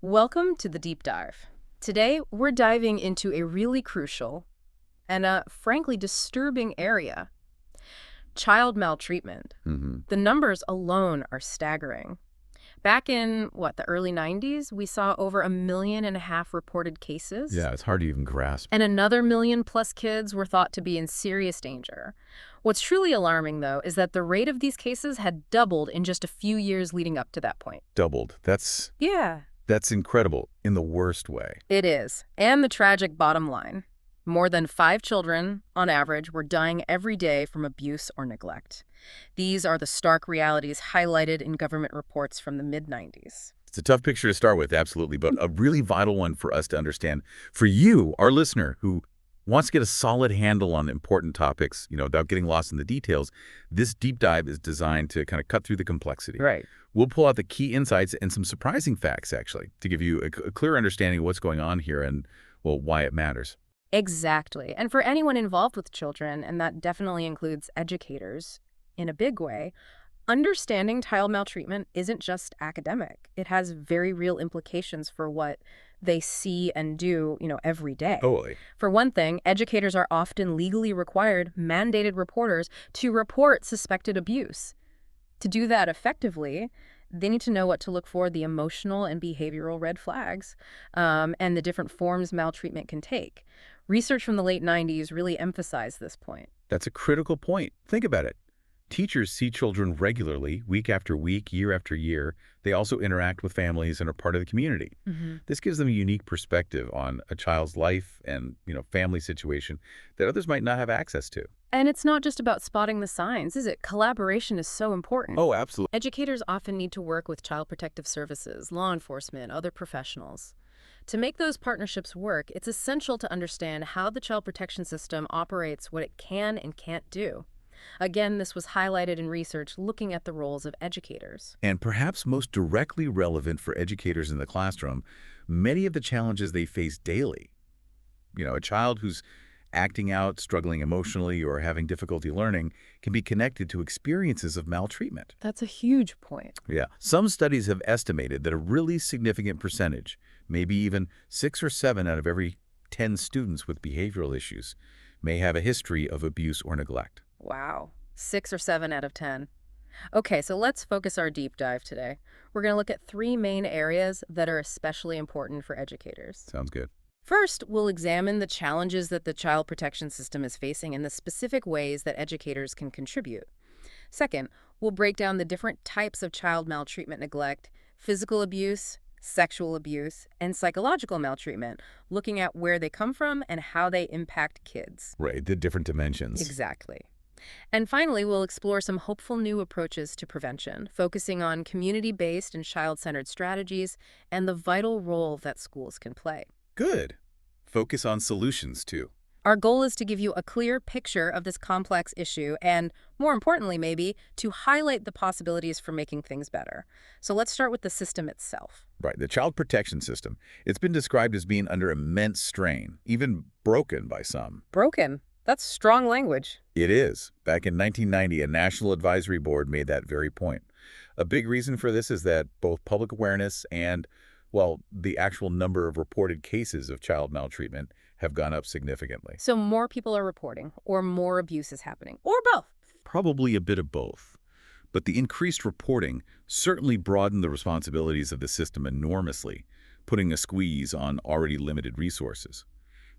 Welcome to the Deep Dive. Today, we're diving into a really crucial and frankly disturbing area, child maltreatment. Hmm. The numbers alone are staggering. Back in, the early 90s, we saw over 1.5 million reported cases, Yeah, it's hard to even grasp. and another million plus kids were thought to be in serious danger. What's truly alarming, though, is that the rate of these cases had doubled in just a few years leading up to that point. Doubled. That's Yeah. that's incredible in the worst way. It is. And the tragic bottom line. More than 5 children, on average, were dying every day from abuse or neglect. These are the stark realities highlighted in government reports from the mid-90s. It's a tough picture to start with, absolutely, but a really vital one for us to understand. For you, our listener, who wants to get a solid handle on important topics, without getting lost in the details, this deep dive is designed to kind of cut through the complexity. Right. We'll pull out the key insights and some surprising facts, actually, to give you a clear understanding of what's going on here and, well, why it matters. Exactly. And for anyone involved with children, and that definitely includes educators in a big way, understanding child maltreatment isn't just academic. It has very real implications for what they see and do, every day. Totally. For one thing, educators are often legally required, mandated reporters to report suspected abuse. To do that effectively, they need to know what to look for, the emotional and behavioral red flags, and the different forms maltreatment can take. Research from the late 90s really emphasized this point. That's a critical point. Think about it. Teachers see children regularly, week after week, year after year. They also interact with families and are part of the community. This gives them a unique perspective on a child's life and, family situation that others might not have access to. And it's not just about spotting the signs, is it? Collaboration is so important. Oh, absolutely. Educators often need to work with child protective services, law enforcement, other professionals. To make those partnerships work, it's essential to understand how the child protection system operates, what it can and can't do. Again, this was highlighted in research looking at the roles of educators. And perhaps most directly relevant for educators in the classroom, many of the challenges they face daily. A child who's acting out, struggling emotionally, or having difficulty learning can be connected to experiences of maltreatment. That's a huge point. Yeah. Some studies have estimated that a really significant percentage, maybe even 6 or 7 out of every 10 students with behavioral issues, may have a history of abuse or neglect. Wow. 6 or 7 out of 10. Okay, so let's focus our deep dive today. We're going to look at 3 main areas that are especially important for educators. Sounds good. First, we'll examine the challenges that the child protection system is facing and the specific ways that educators can contribute. Second, we'll break down the different types of child maltreatment neglect, physical abuse, sexual abuse, and psychological maltreatment, looking at where they come from and how they impact kids. Right, the different dimensions. Exactly. And finally, we'll explore some hopeful new approaches to prevention, focusing on community-based and child-centered strategies and the vital role that schools can play. Good. Focus on solutions, too. Our goal is to give you a clear picture of this complex issue and, more importantly maybe, to highlight the possibilities for making things better. So let's start with the system itself. Right, the child protection system. It's been described as being under immense strain, even broken by some. Broken. That's strong language. It is. Back in 1990, a National Advisory Board made that very point. A big reason for this is that both public awareness and, well, the actual number of reported cases of child maltreatment have gone up significantly. So more people are reporting, or more abuse is happening, or both. Probably a bit of both. But the increased reporting certainly broadened the responsibilities of the system enormously, putting a squeeze on already limited resources.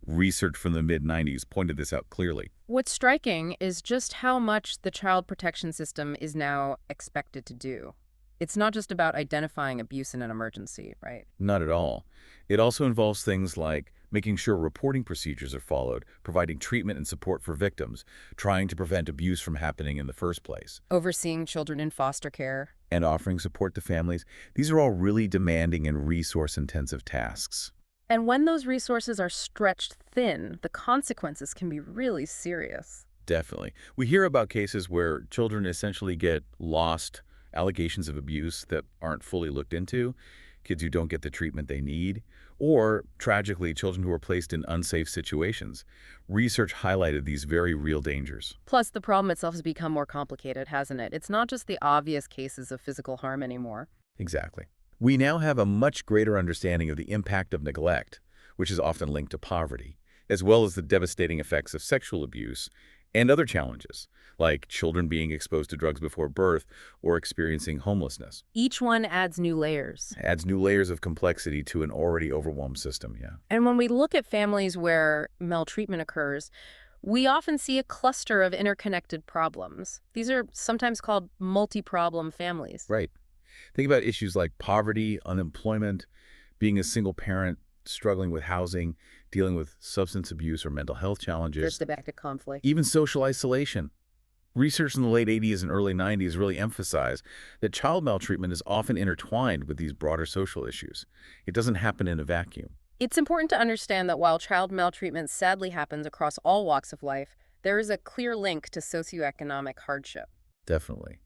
Research from the mid-90s pointed this out clearly. What's striking is just how much the child protection system is now expected to do. It's not just about identifying abuse in an emergency, right? Not at all. It also involves things like making sure reporting procedures are followed, providing treatment and support for victims, trying to prevent abuse from happening in the first place, Overseeing children in foster care. and offering support to families. These are all really demanding and resource-intensive tasks. And when those resources are stretched thin, the consequences can be really serious. Definitely. We hear about cases where children essentially get lost, allegations of abuse that aren't fully looked into, kids who don't get the treatment they need, or, tragically, children who are placed in unsafe situations. Research highlighted these very real dangers. Plus, the problem itself has become more complicated, hasn't it? It's not just the obvious cases of physical harm anymore. Exactly. We now have a much greater understanding of the impact of neglect, which is often linked to poverty, as well as the devastating effects of sexual abuse and other challenges, like children being exposed to drugs before birth or experiencing homelessness. Each one adds new layers. Adds new layers of complexity to an already overwhelmed system, yeah. And when we look at families where maltreatment occurs, we often see a cluster of interconnected problems. These are sometimes called multi-problem families. Right. Think about issues like poverty, unemployment, being a single parent, struggling with housing, dealing with substance abuse or mental health There's challenges, the back to conflict. even social isolation. Research in the late 80s and early 90s really emphasized that child maltreatment is often intertwined with these broader social issues. It doesn't happen in a vacuum. It's important to understand that while child maltreatment sadly happens across all walks of life, there is a clear link to socioeconomic hardship. Definitely.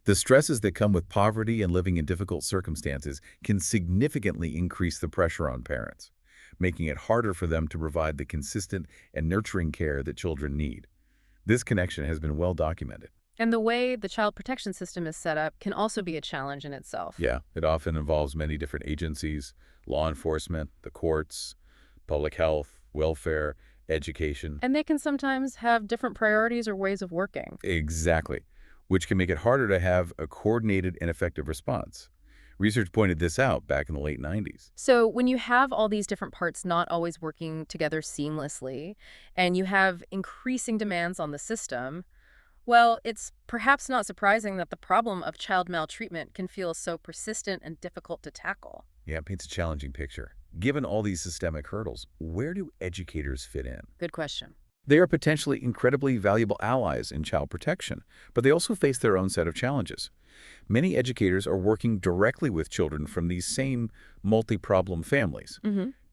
The stresses that come with poverty and living in difficult circumstances can significantly increase the pressure on parents, making it harder for them to provide the consistent and nurturing care that children need. This connection has been well documented. And the way the child protection system is set up can also be a challenge in itself. Yeah, it often involves many different agencies, law enforcement, the courts, public health, welfare, education. And they can sometimes have different priorities or ways of working. Exactly, which can make it harder to have a coordinated and effective response. Research pointed this out back in the late 90s. So when you have all these different parts not always working together seamlessly, and you have increasing demands on the system, well, it's perhaps not surprising that the problem of child maltreatment can feel so persistent and difficult to tackle. Yeah, it paints a challenging picture. Given all these systemic hurdles, where do educators fit in? Good question. They are potentially incredibly valuable allies in child protection, but they also face their own set of challenges. Many educators are working directly with children from these same multi-problem families.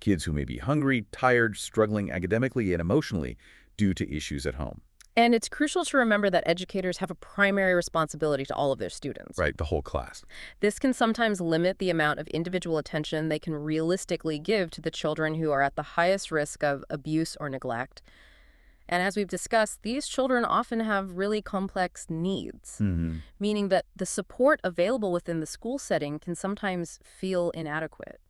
Kids who may be hungry, tired, struggling academically and emotionally due to issues at home. And it's crucial to remember that educators have a primary responsibility to all of their students. Right, the whole class. This can sometimes limit the amount of individual attention they can realistically give to the children who are at the highest risk of abuse or neglect. And as we've discussed, these children often have really complex needs, meaning that the support available within the school setting can sometimes feel inadequate.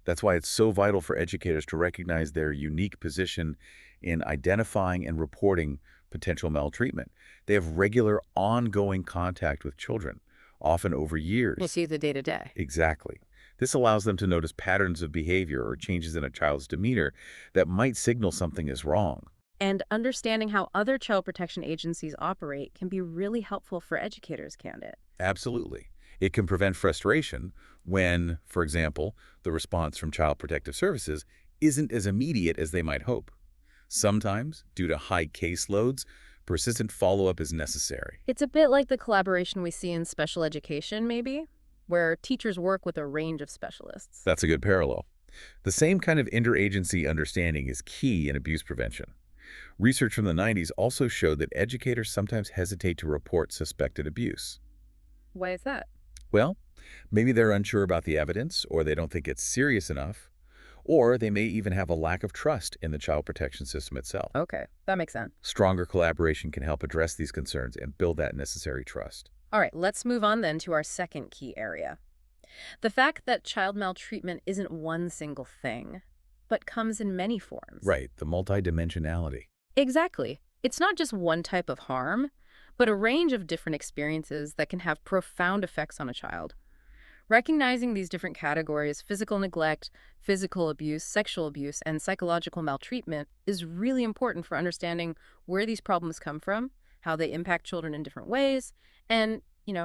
That's why it's so vital for educators to recognize their unique position in identifying and reporting potential maltreatment. They have regular, ongoing contact with children, often over years. You see the day-to-day. Exactly. This allows them to notice patterns of behavior or changes in a child's demeanor that might signal something is wrong. And understanding how other child protection agencies operate can be really helpful for educators, can't it? Absolutely. It can prevent frustration when, for example, the response from Child Protective Services isn't as immediate as they might hope. Sometimes, due to high caseloads, persistent follow-up is necessary. It's a bit like the collaboration we see in special education, maybe, where teachers work with a range of specialists. That's a good parallel. The same kind of interagency understanding is key in abuse prevention. Research from the 90s also showed that educators sometimes hesitate to report suspected abuse. Why is that? Well, maybe they're unsure about the evidence, or they don't think it's serious enough, or they may even have a lack of trust in the child protection system itself. Okay, that makes sense. Stronger collaboration can help address these concerns and build that necessary trust. All right, let's move on then to our second key area. The fact that child maltreatment isn't one single thing, but comes in many forms. Right, the multidimensionality. Exactly. It's not just one type of harm, but a range of different experiences that can have profound effects on a child. Recognizing these different categories, physical neglect, physical abuse, sexual abuse, and psychological maltreatment, is really important for understanding where these problems come from, how they impact children in different ways, and,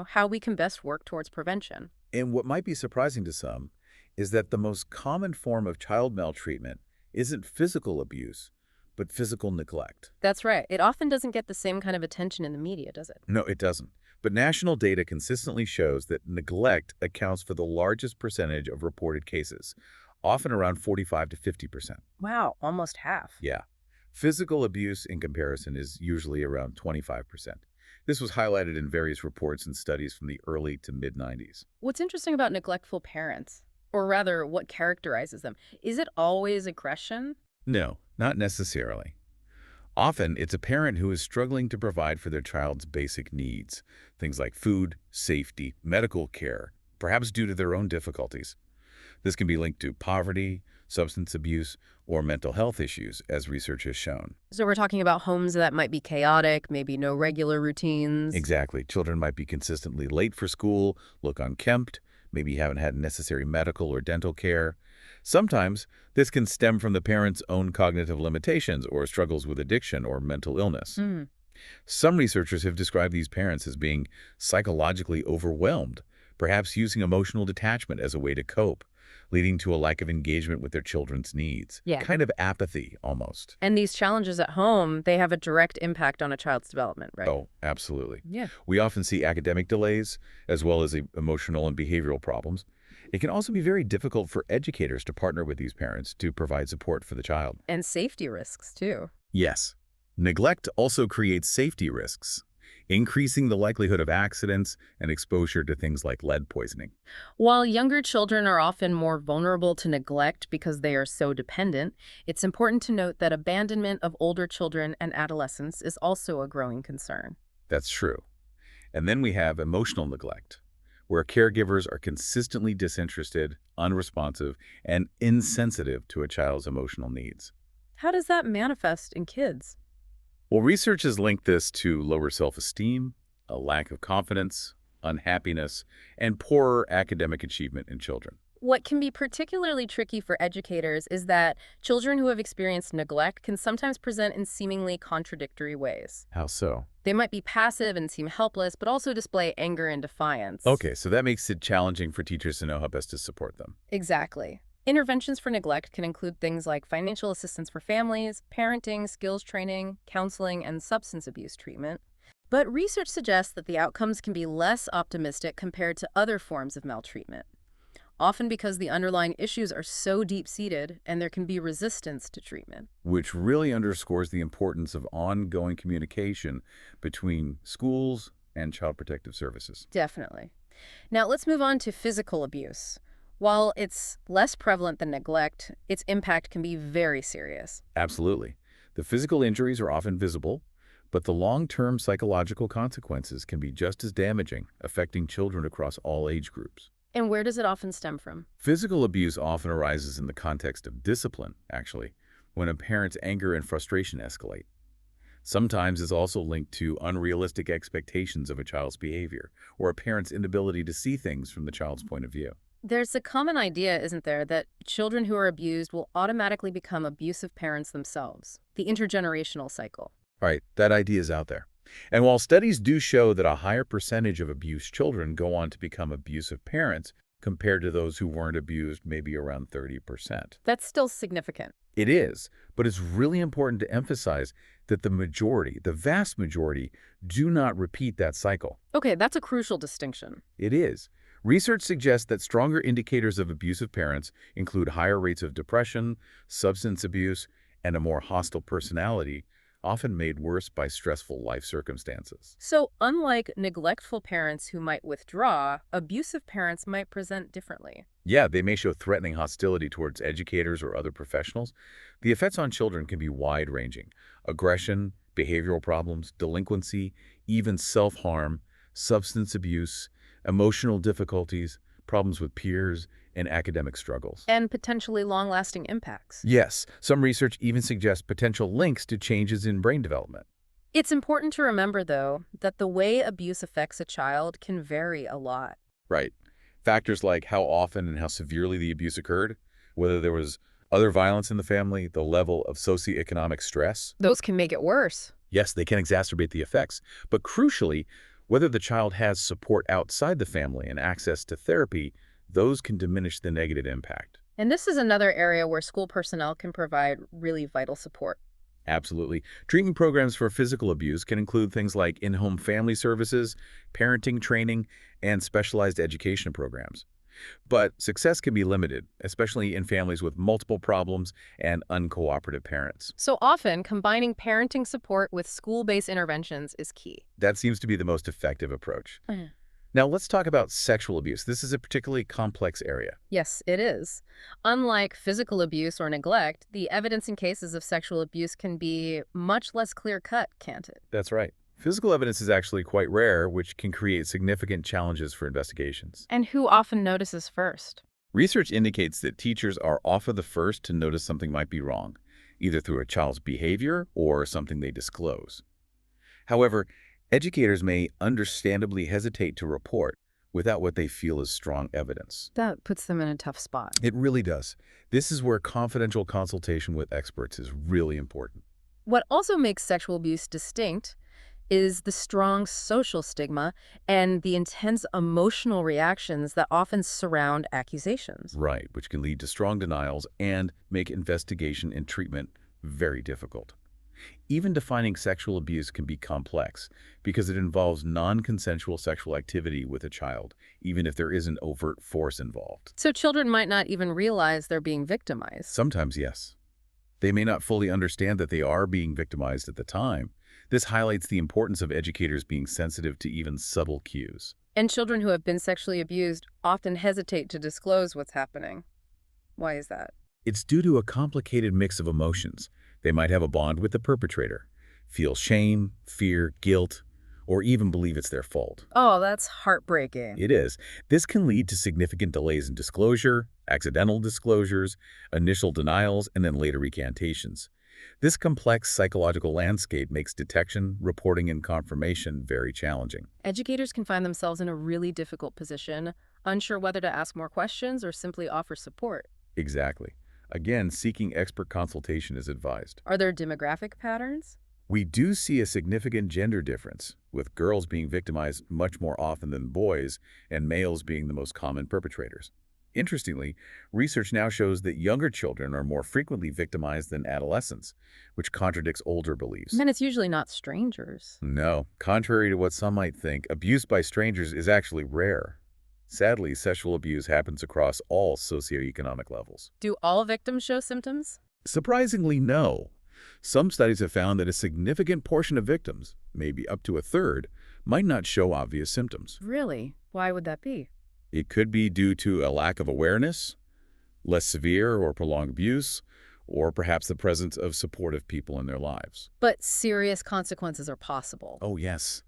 how we can best work towards prevention. And what might be surprising to some is that the most common form of child maltreatment isn't physical abuse, but physical neglect. That's right. It often doesn't get the same kind of attention in the media, does it? No, it doesn't. But national data consistently shows that neglect accounts for the largest percentage of reported cases, often around 45 to 50%. Wow, almost half. Yeah. Physical abuse, in comparison, is usually around 25%. This was highlighted in various reports and studies from the early to mid-90s. What's interesting about neglectful parents, or rather, what characterizes them, is it always aggression? No, not necessarily. Often, it's a parent who is struggling to provide for their child's basic needs, things like food, safety, medical care, perhaps due to their own difficulties. This can be linked to poverty, substance abuse, or mental health issues, as research has shown. So we're talking about homes that might be chaotic, maybe no regular routines. Exactly. Children might be consistently late for school, look unkempt, maybe haven't had necessary medical or dental care. Sometimes this can stem from the parent's own cognitive limitations or struggles with addiction or mental illness. Hmm. Some researchers have described these parents as being psychologically overwhelmed, perhaps using emotional detachment as a way to cope, leading to a lack of engagement with their children's needs. Yeah. Kind of apathy, almost. And these challenges at home, they have a direct impact on a child's development, right? Oh, absolutely. Yeah. We often see academic delays, as well as emotional and behavioral problems. It can also be very difficult for educators to partner with these parents to provide support for the child. And safety risks, too. Yes. Neglect also creates safety risks, increasing the likelihood of accidents and exposure to things like lead poisoning. While younger children are often more vulnerable to neglect because they are so dependent, it's important to note that abandonment of older children and adolescents is also a growing concern. That's true. And then we have emotional neglect, where caregivers are consistently disinterested, unresponsive, and insensitive to a child's emotional needs. How does that manifest in kids? Well, research has linked this to lower self-esteem, a lack of confidence, unhappiness, and poorer academic achievement in children. What can be particularly tricky for educators is that children who have experienced neglect can sometimes present in seemingly contradictory ways. How so? They might be passive and seem helpless, but also display anger and defiance. Okay, so that makes it challenging for teachers to know how best to support them. Exactly. Interventions for neglect can include things like financial assistance for families, parenting, skills training, counseling, and substance abuse treatment. But research suggests that the outcomes can be less optimistic compared to other forms of maltreatment, often because the underlying issues are so deep-seated and there can be resistance to treatment. Which really underscores the importance of ongoing communication between schools and child protective services. Definitely. Now let's move on to physical abuse. While it's less prevalent than neglect, its impact can be very serious. Absolutely. The physical injuries are often visible, but the long-term psychological consequences can be just as damaging, affecting children across all age groups. And where does it often stem from? Physical abuse often arises in the context of discipline, actually, when a parent's anger and frustration escalate. Sometimes it's also linked to unrealistic expectations of a child's behavior, or a parent's inability to see things from the child's point of view. There's a common idea, isn't there, that children who are abused will automatically become abusive parents themselves, the intergenerational cycle. All right, that idea is out there. And while studies do show that a higher percentage of abused children go on to become abusive parents compared to those who weren't abused, maybe around 30%. That's still significant. It is, but it's really important to emphasize that the vast majority, do not repeat that cycle. Okay, that's a crucial distinction. It is. Research suggests that stronger indicators of abusive parents include higher rates of depression, substance abuse, and a more hostile personality, often made worse by stressful life circumstances. So, unlike neglectful parents who might withdraw, abusive parents might present differently. Yeah, they may show threatening hostility towards educators or other professionals. The effects on children can be wide-ranging: aggression, behavioral problems, delinquency, even self-harm, substance abuse, emotional difficulties, problems with peers, and academic struggles. And potentially long-lasting impacts. Yes, some research even suggests potential links to changes in brain development. It's important to remember, though, that the way abuse affects a child can vary a lot. Right. Factors like how often and how severely the abuse occurred, whether there was other violence in the family, the level of socioeconomic stress. Those can make it worse. Yes, they can exacerbate the effects. But crucially, whether the child has support outside the family and access to therapy, those can diminish the negative impact. And this is another area where school personnel can provide really vital support. Absolutely. Treatment programs for physical abuse can include things like in-home family services, parenting training, and specialized education programs. But success can be limited, especially in families with multiple problems and uncooperative parents. So often, combining parenting support with school-based interventions is key. That seems to be the most effective approach. Mhm. Now let's talk about sexual abuse. This is a particularly complex area. Yes, it is. Unlike physical abuse or neglect, the evidence in cases of sexual abuse can be much less clear-cut, can't it? That's right. Physical evidence is actually quite rare, which can create significant challenges for investigations. And who often notices first? Research indicates that teachers are often the first to notice something might be wrong, either through a child's behavior or something they disclose. However, educators may understandably hesitate to report without what they feel is strong evidence. That puts them in a tough spot. It really does. This is where confidential consultation with experts is really important. What also makes sexual abuse distinct is the strong social stigma and the intense emotional reactions that often surround accusations. Right, which can lead to strong denials and make investigation and treatment very difficult. Even defining sexual abuse can be complex because it involves non-consensual sexual activity with a child, even if there isn't overt force involved. So children might not even realize they're being victimized. Sometimes, yes. They may not fully understand that they are being victimized at the time. This highlights the importance of educators being sensitive to even subtle cues. And children who have been sexually abused often hesitate to disclose what's happening. Why is that? It's due to a complicated mix of emotions. They might have a bond with the perpetrator, feel shame, fear, guilt, or even believe it's their fault. Oh, that's heartbreaking. It is. This can lead to significant delays in disclosure, accidental disclosures, initial denials, and then later recantations. This complex psychological landscape makes detection, reporting, and confirmation very challenging. Educators can find themselves in a really difficult position, unsure whether to ask more questions or simply offer support. Exactly. Again, seeking expert consultation is advised. Are there demographic patterns? We do see a significant gender difference, with girls being victimized much more often than boys and males being the most common perpetrators. Interestingly, research now shows that younger children are more frequently victimized than adolescents, which contradicts older beliefs. And it's usually not strangers. No, contrary to what some might think, abuse by strangers is actually rare. Sadly, sexual abuse happens across all socioeconomic levels. Do all victims show symptoms? Surprisingly, no. Some studies have found that a significant portion of victims, maybe up to a third, might not show obvious symptoms. Really? Why would that be? It could be due to a lack of awareness, less severe or prolonged abuse, or perhaps the presence of supportive people in their lives. But serious consequences are possible. Oh, yes.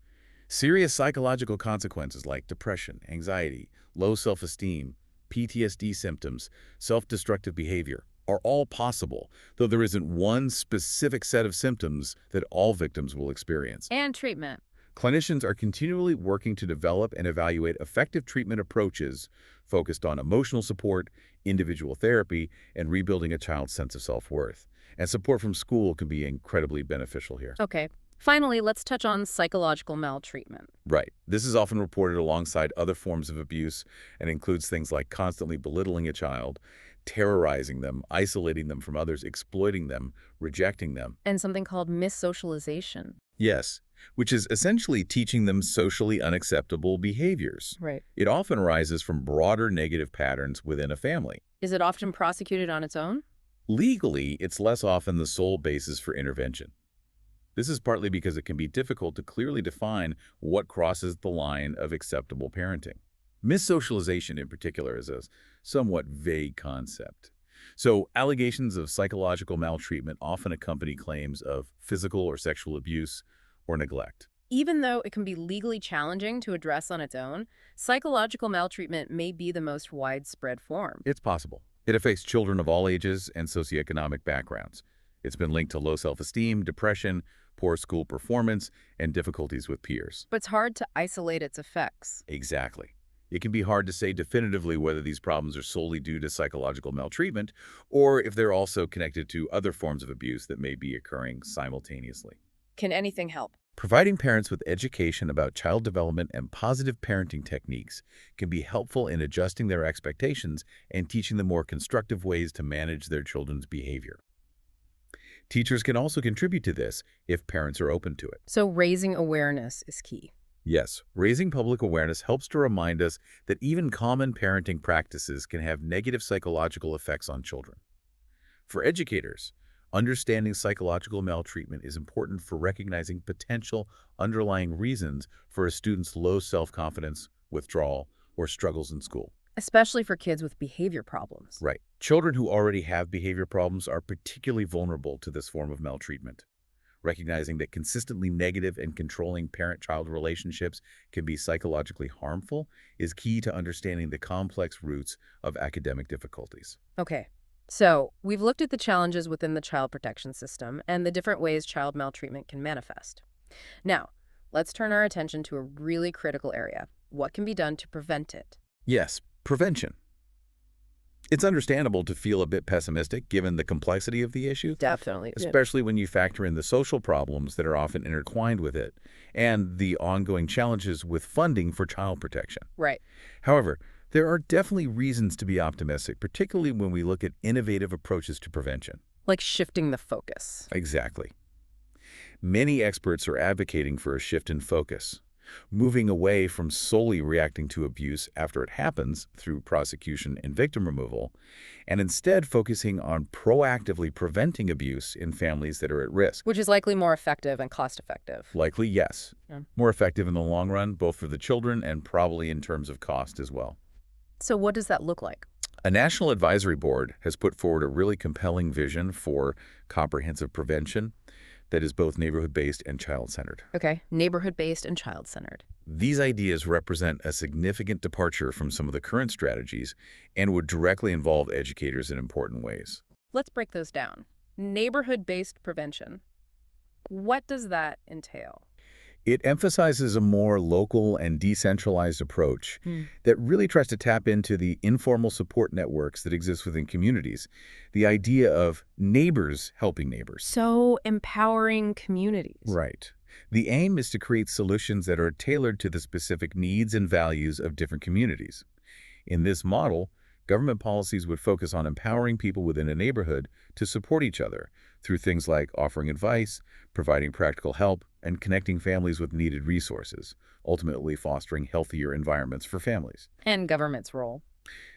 Serious psychological consequences like depression, anxiety, low self-esteem, PTSD symptoms, self-destructive behavior are all possible, though there isn't one specific set of symptoms that all victims will experience. And treatment. Clinicians are continually working to develop and evaluate effective treatment approaches focused on emotional support, individual therapy, and rebuilding a child's sense of self-worth. And support from school can be incredibly beneficial here. Okay. Finally, let's touch on psychological maltreatment. Right. This is often reported alongside other forms of abuse and includes things like constantly belittling a child, terrorizing them, isolating them from others, exploiting them, rejecting them. And something called missocialization. Yes, which is essentially teaching them socially unacceptable behaviors. Right. It often arises from broader negative patterns within a family. Is it often prosecuted on its own? Legally, it's less often the sole basis for intervention. This is partly because it can be difficult to clearly define what crosses the line of acceptable parenting. Missocialization, in particular, is a somewhat vague concept. So, allegations of psychological maltreatment often accompany claims of physical or sexual abuse or neglect. Even though it can be legally challenging to address on its own, psychological maltreatment may be the most widespread form. It's possible. It affects children of all ages and socioeconomic backgrounds. It's been linked to low self-esteem, depression, poor school performance, and difficulties with peers. But it's hard to isolate its effects. Exactly. It can be hard to say definitively whether these problems are solely due to psychological maltreatment or if they're also connected to other forms of abuse that may be occurring simultaneously. Can anything help? Providing parents with education about child development and positive parenting techniques can be helpful in adjusting their expectations and teaching them more constructive ways to manage their children's behavior. Teachers can also contribute to this if parents are open to it. So raising awareness is key. Yes, raising public awareness helps to remind us that even common parenting practices can have negative psychological effects on children. For educators, understanding psychological maltreatment is important for recognizing potential underlying reasons for a student's low self-confidence, withdrawal, or struggles in school. Especially for kids with behavior problems. Right. Children who already have behavior problems are particularly vulnerable to this form of maltreatment. Recognizing that consistently negative and controlling parent-child relationships can be psychologically harmful is key to understanding the complex roots of academic difficulties. Okay. So, we've looked at the challenges within the child protection system and the different ways child maltreatment can manifest. Now, let's turn our attention to a really critical area. What can be done to prevent it? Yes, prevention. It's understandable to feel a bit pessimistic given the complexity of the issue, Definitely. especially when you factor in the social problems that are often intertwined with it and the ongoing challenges with funding for child protection. Right. However, there are definitely reasons to be optimistic, particularly when we look at innovative approaches to prevention. Like shifting the focus. Exactly. Many experts are advocating for a shift in focus, moving away from solely reacting to abuse after it happens through prosecution and victim removal, and instead focusing on proactively preventing abuse in families that are at risk. Which is likely more effective and cost-effective. Likely, yes. Yeah. More effective in the long run, both for the children and probably in terms of cost as well. So what does that look like? A national advisory board has put forward a really compelling vision for comprehensive prevention that is both neighborhood-based and child-centered. Okay, neighborhood-based and child-centered. These ideas represent a significant departure from some of the current strategies and would directly involve educators in important ways. Let's break those down. Neighborhood-based prevention. What does that entail? It emphasizes a more local and decentralized approach that really tries to tap into the informal support networks that exist within communities. The idea of neighbors helping neighbors. So empowering communities. Right. The aim is to create solutions that are tailored to the specific needs and values of different communities. In this model, government policies would focus on empowering people within a neighborhood to support each other through things like offering advice, providing practical help, and connecting families with needed resources, ultimately fostering healthier environments for families. And government's role.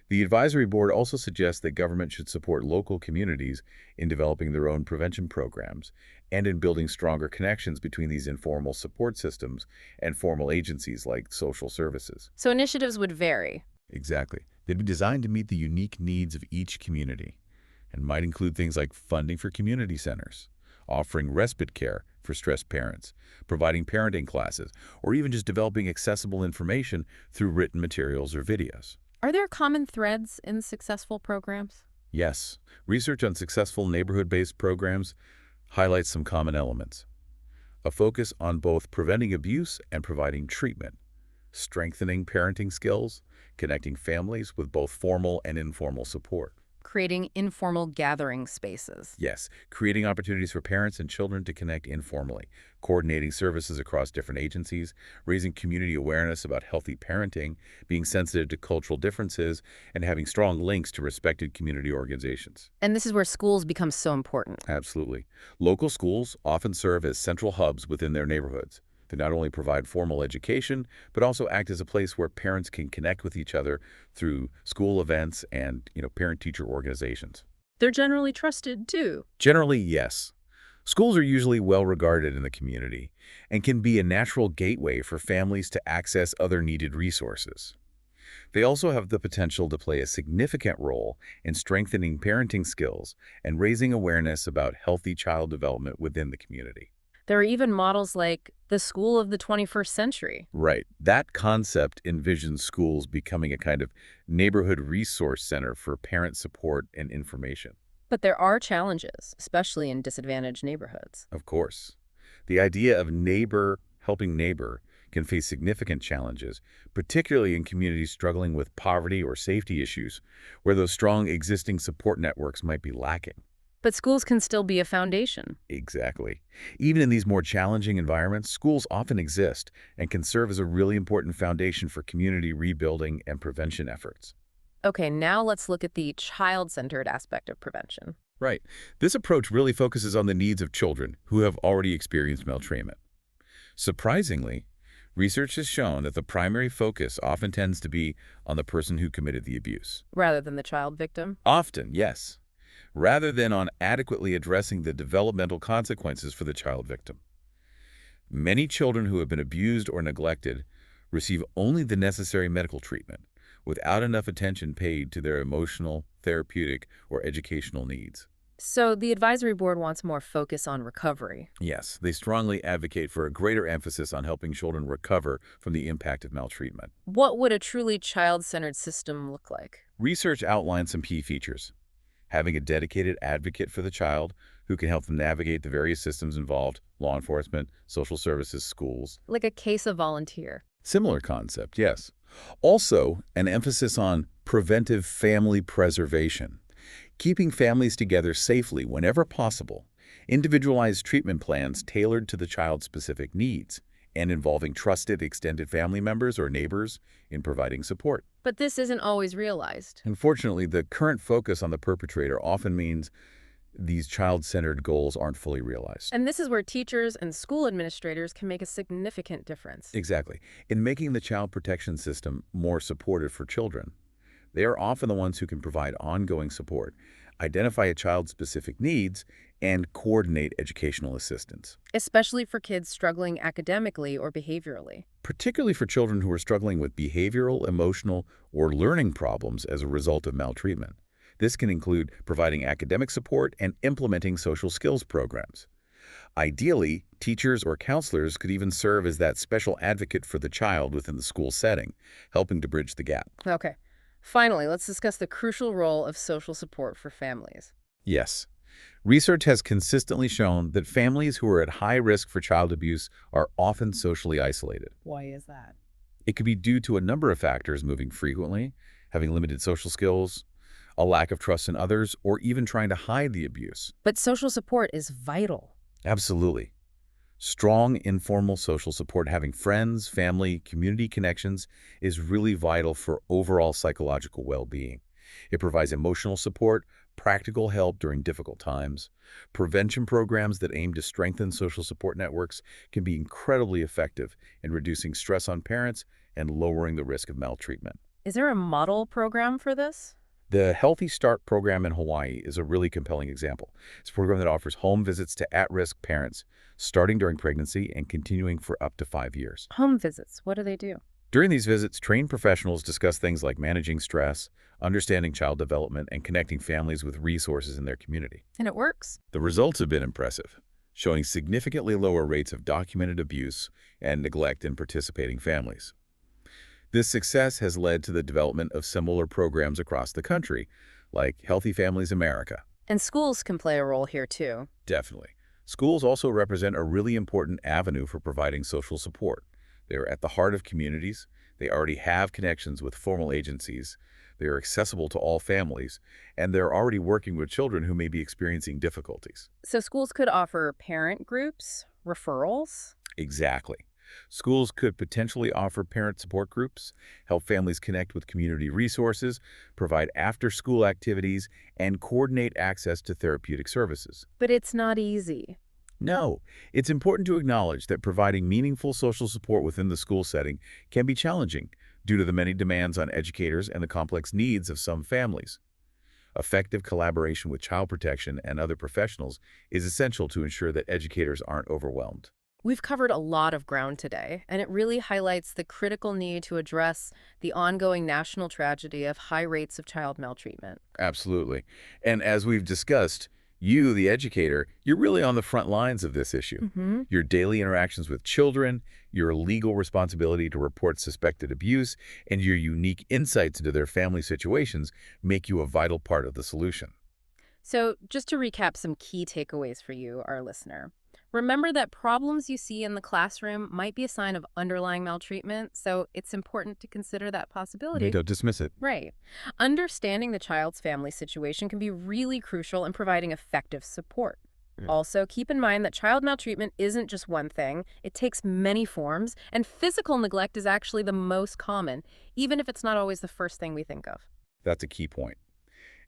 The advisory board also suggests that government should support local communities in developing their own prevention programs and in building stronger connections between these informal support systems and formal agencies like social services. So initiatives would vary. Exactly. They'd be designed to meet the unique needs of each community and might include things like funding for community centers, offering respite care for stressed parents, providing parenting classes, or even just developing accessible information through written materials or videos. Are there common threads in successful programs? Yes, research on successful neighborhood-based programs highlights some common elements. A focus on both preventing abuse and providing treatment, strengthening parenting skills, connecting families with both formal and informal support. Creating informal gathering spaces. Yes, creating opportunities for parents and children to connect informally, coordinating services across different agencies, raising community awareness about healthy parenting, being sensitive to cultural differences, and having strong links to respected community organizations. And this is where schools become so important. Absolutely. Local schools often serve as central hubs within their neighborhoods. They not only provide formal education, but also act as a place where parents can connect with each other through school events and, parent-teacher organizations. They're generally trusted, too. Generally, yes. Schools are usually well regarded in the community and can be a natural gateway for families to access other needed resources. They also have the potential to play a significant role in strengthening parenting skills and raising awareness about healthy child development within the community. There are even models like the school of the 21st century. Right. That concept envisions schools becoming a kind of neighborhood resource center for parent support and information. But there are challenges, especially in disadvantaged neighborhoods. Of course. The idea of neighbor helping neighbor can face significant challenges, particularly in communities struggling with poverty or safety issues, where those strong existing support networks might be lacking. But schools can still be a foundation. Exactly. Even in these more challenging environments, schools often exist and can serve as a really important foundation for community rebuilding and prevention efforts. Okay, now let's look at the child-centered aspect of prevention. Right. This approach really focuses on the needs of children who have already experienced maltreatment. Surprisingly, research has shown that the primary focus often tends to be on the person who committed the abuse. Rather than the child victim? Often, yes, rather than on adequately addressing the developmental consequences for the child victim. Many children who have been abused or neglected receive only the necessary medical treatment, without enough attention paid to their emotional, therapeutic, or educational needs. So the advisory board wants more focus on recovery. Yes, they strongly advocate for a greater emphasis on helping children recover from the impact of maltreatment. What would a truly child-centered system look like? Research outlines some key features. Having a dedicated advocate for the child who can help them navigate the various systems involved, law enforcement, social services, schools. Like a case of volunteer. Similar concept, yes. Also, an emphasis on preventive family preservation, keeping families together safely whenever possible, individualized treatment plans tailored to the child's specific needs, and involving trusted extended family members or neighbors in providing support. But this isn't always realized. Unfortunately, the current focus on the perpetrator often means these child-centered goals aren't fully realized. And this is where teachers and school administrators can make a significant difference. Exactly. In making the child protection system more supportive for children, they are often the ones who can provide ongoing support, identify a child's specific needs, and coordinate educational assistance, Especially for kids struggling academically or behaviorally. particularly for children who are struggling with behavioral, emotional, or learning problems as a result of maltreatment. This can include providing academic support and implementing social skills programs. Ideally, teachers or counselors could even serve as that special advocate for the child within the school setting, helping to bridge the gap. Okay. Finally, let's discuss the crucial role of social support for families. Yes. Research has consistently shown that families who are at high risk for child abuse are often socially isolated. Why is that? It could be due to a number of factors: moving frequently, having limited social skills, a lack of trust in others, or even trying to hide the abuse. But social support is vital. Absolutely. Strong, informal social support, having friends, family, community connections, is really vital for overall psychological well-being. It provides emotional support, practical help during difficult times. Prevention programs that aim to strengthen social support networks can be incredibly effective in reducing stress on parents and lowering the risk of maltreatment. Is there a model program for this? The Healthy Start program in Hawaii is a really compelling example. It's a program that offers home visits to at-risk parents, starting during pregnancy and continuing for up to 5 years. Home visits. What do they do? During these visits, trained professionals discuss things like managing stress, understanding child development, and connecting families with resources in their community. And it works. The results have been impressive, showing significantly lower rates of documented abuse and neglect in participating families. This success has led to the development of similar programs across the country, like Healthy Families America. And schools can play a role here too. Definitely. Schools also represent a really important avenue for providing social support. They're at the heart of communities. They already have connections with formal agencies. They are accessible to all families, and they're already working with children who may be experiencing difficulties. So schools could offer parent groups, referrals. Exactly. Schools could potentially offer parent support groups, help families connect with community resources, provide after-school activities, and coordinate access to therapeutic services. But it's not easy. No, it's important to acknowledge that providing meaningful social support within the school setting can be challenging due to the many demands on educators and the complex needs of some families. Effective collaboration with child protection and other professionals is essential to ensure that educators aren't overwhelmed. We've covered a lot of ground today, and it really highlights the critical need to address the ongoing national tragedy of high rates of child maltreatment. Absolutely. And as we've discussed, you, the educator, you're really on the front lines of this issue. Your daily interactions with children, your legal responsibility to report suspected abuse, and your unique insights into their family situations make you a vital part of the solution. So just to recap some key takeaways for you, our listener. Remember that problems you see in the classroom might be a sign of underlying maltreatment, so it's important to consider that possibility. Don't dismiss it. Right. Understanding the child's family situation can be really crucial in providing effective support. Also, keep in mind that child maltreatment isn't just one thing. It takes many forms, and physical neglect is actually the most common, even if it's not always the first thing we think of. That's a key point.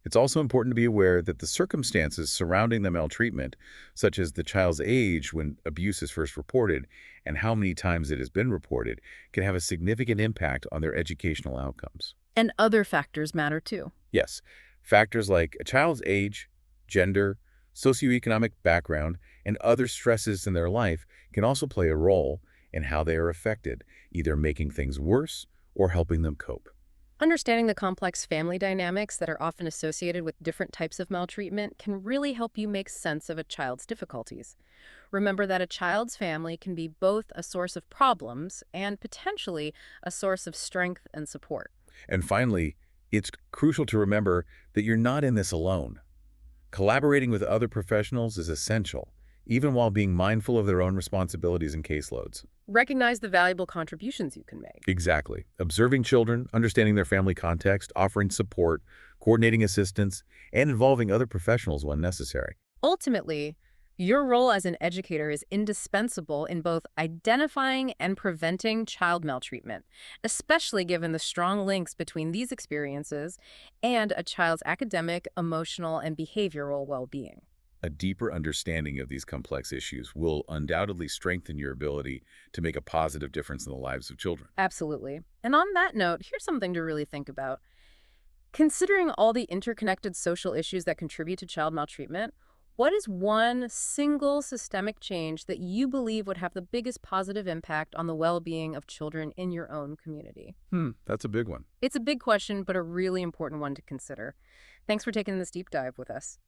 It's also important to be aware that the circumstances surrounding the maltreatment, such as the child's age when abuse is first reported and how many times it has been reported, can have a significant impact on their educational outcomes. And other factors matter too. Yes, factors like a child's age, gender, socioeconomic background, and other stresses in their life can also play a role in how they are affected, either making things worse or helping them cope. Understanding the complex family dynamics that are often associated with different types of maltreatment can really help you make sense of a child's difficulties. Remember that a child's family can be both a source of problems and potentially a source of strength and support. And finally, it's crucial to remember that you're not in this alone. Collaborating with other professionals is essential, even while being mindful of their own responsibilities and caseloads. Recognize the valuable contributions you can make. Exactly. Observing children, understanding their family context, offering support, coordinating assistance, and involving other professionals when necessary. Ultimately, your role as an educator is indispensable in both identifying and preventing child maltreatment, especially given the strong links between these experiences and a child's academic, emotional, and behavioral well-being. A deeper understanding of these complex issues will undoubtedly strengthen your ability to make a positive difference in the lives of children. Absolutely. And on that note, here's something to really think about. Considering all the interconnected social issues that contribute to child maltreatment, what is one single systemic change that you believe would have the biggest positive impact on the well-being of children in your own community? That's a big one. It's a big question, but a really important one to consider. Thanks for taking this deep dive with us.